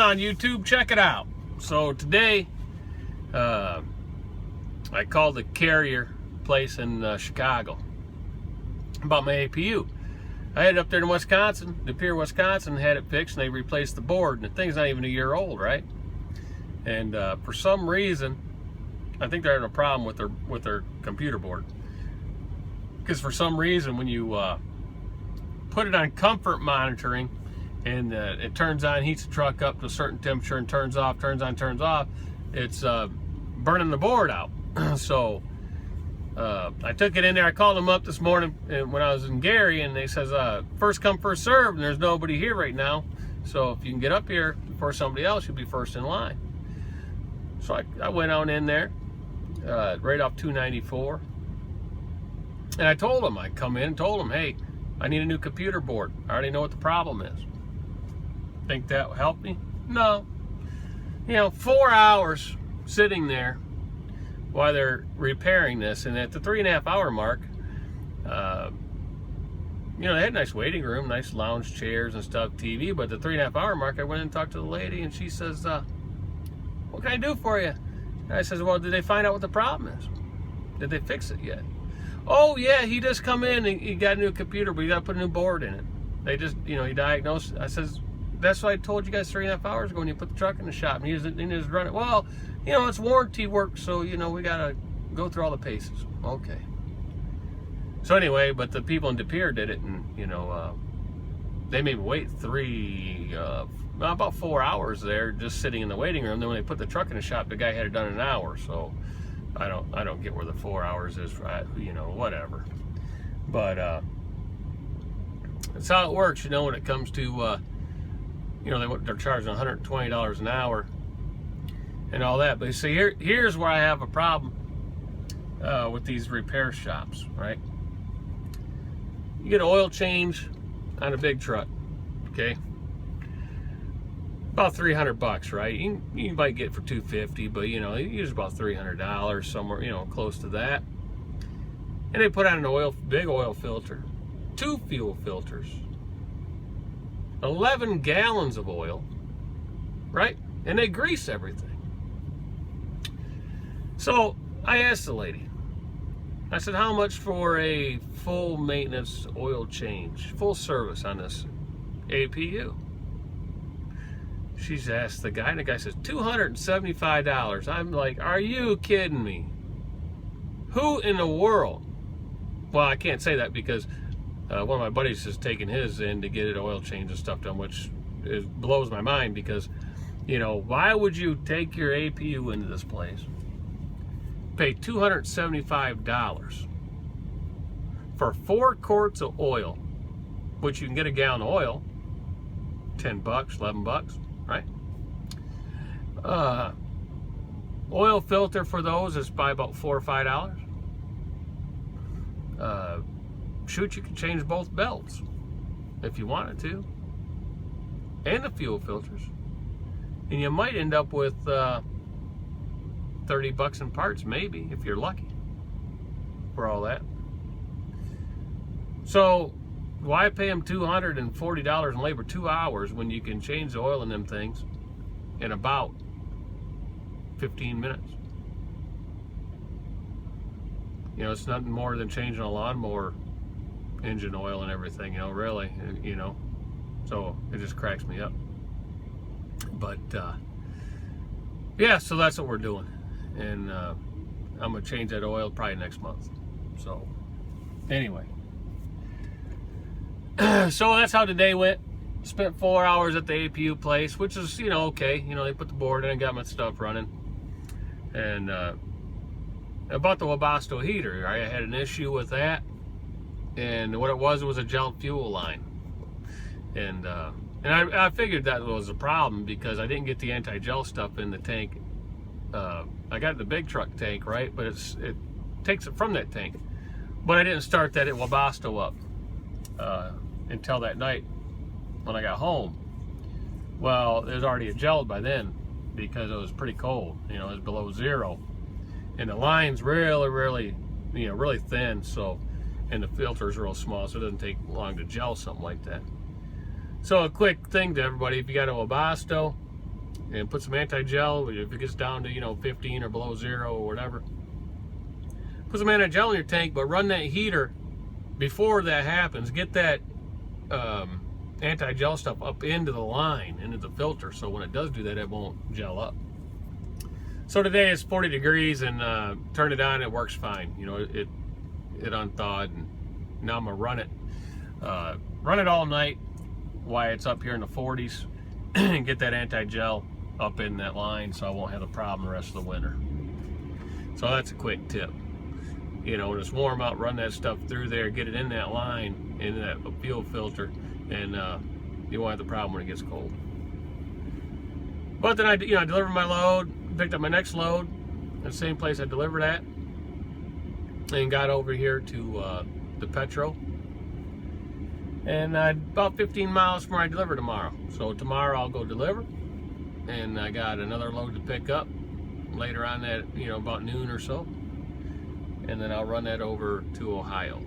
on YouTube? Check it out. So today, I called the carrier place in Chicago about my APU. I headed up there to Wisconsin, De Pere, Wisconsin, had it fixed, and they replaced the board, and the thing's not even a year old, right? And for some reason, I think they're having a problem with their computer board. Because for some reason, when you put it on comfort monitoring, and it turns on, heats the truck up to a certain temperature, and turns off, turns on, turns off, it's burning the board out. So I took it in there. I called them up this morning when I was in Gary, and they says first come first serve, and there's nobody here right now, so if you can get up here before somebody else, you'll be first in line. So I went on in there right off 294, and I told them, I come in and told them, hey, I need a new computer board. I already know what the problem is. Think that will help me? No. 4 hours sitting there while they're repairing this, and at the 3.5 hour mark, they had a nice waiting room, nice lounge chairs and stuff, TV, but at the 3.5 hour mark, I went and talked to the lady, and she says, what can I do for you? And I says, well, did they find out what the problem is? Did they fix it yet? Oh yeah, he just come in and he got a new computer, but you got to put a new board in it. They just, he diagnosed. I says, that's what I told you guys 3.5 hours ago when you put the truck in the shop, and he just run it. Well, it's warranty work, so we gotta go through all the paces. Okay. So anyway, but the people in De Pere did it, and they made me wait about 4 hours there, just sitting in the waiting room. Then when they put the truck in the shop, the guy had it done in an hour. So I don't get where the 4 hours is. Whatever. But that's how it works. When it comes to they're charging $120 an hour and all that. But you see, here's where I have a problem with these repair shops, right? You get an oil change on a big truck, okay? About $300, right? You might get it for $250, but you use about $300 somewhere, close to that. And they put on an big oil filter, 2 fuel filters, 11 gallons of oil, right? And they grease everything. So I asked the lady, I said, how much for a full maintenance oil change, full service on this APU? She's asked the guy, and the guy says, $275. I'm like, are you kidding me? Who in the world? Well, I can't say that because one of my buddies is taking his in to get an oil change and stuff done, which blows my mind because, why would you take your APU into this place, pay $275 for 4 quarts of oil, which you can get a gallon of oil, $10, $11, right? Oil filter for those is by about $4 or $5. Shoot, you can change both belts if you wanted to, and the fuel filters, and you might end up with $30 in parts, maybe, if you're lucky, for all that. So why pay them $240 in labor 2 hours when you can change the oil in them things in about 15 minutes? It's nothing more than changing a lawnmower engine oil and everything, really, so it just cracks me up. But yeah, so that's what we're doing, and I'm gonna change that oil probably next month. So anyway, so that's how today went. Spent 4 hours at the APU place, which is okay. They put the board in and got my stuff running. And about the Webasto heater, right? I had an issue with that, and what it was a gel fuel line, and I figured that was a problem because I didn't get the anti-gel stuff in the tank. I got the big truck tank, right, but it takes it from that tank, but I didn't start that at Webasto up until that night when I got home. Well, it was already gelled by then because it was pretty cold. It was below 0, and the line's really thin, so, and the filter's real small, so it doesn't take long to gel something like that. So a quick thing to everybody, if you got a Webasto, and put some anti-gel. If it gets down to, you know, 15 or below 0 or whatever, put some anti-gel in your tank, but run that heater before that happens. Get that anti-gel stuff up into the line, into the filter, so when it does do that, it won't gel up. So today it's 40 degrees, and turn it on, it works fine. You know, it unthawed, and now I'm gonna run it all night while it's up here in the 40s and get that anti-gel up in that line so I won't have a problem the rest of the winter. So that's a quick tip. You know, when it's warm out, run that stuff through there, get it in that line, in that fuel filter, and you won't have the problem when it gets cold. But then I delivered my load, picked up my next load at the same place I delivered at, and got over here to the Petro. And about 15 miles from where I deliver tomorrow. So tomorrow I'll go deliver, and I got another load to pick up later on that, you know, about noon or so. And then I'll run that over to Ohio.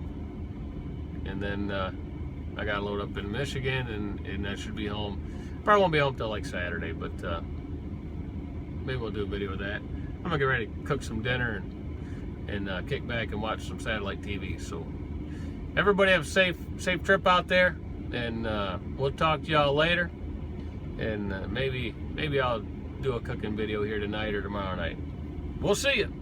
And then I got a load up in Michigan, and I should be home. Probably won't be home till like Saturday, but maybe we'll do a video of that. I'm gonna get ready to cook some dinner and kick back and watch some satellite TV. So everybody have a safe trip out there, and we'll talk to y'all later. And maybe I'll do a cooking video here tonight or tomorrow night. We'll see you.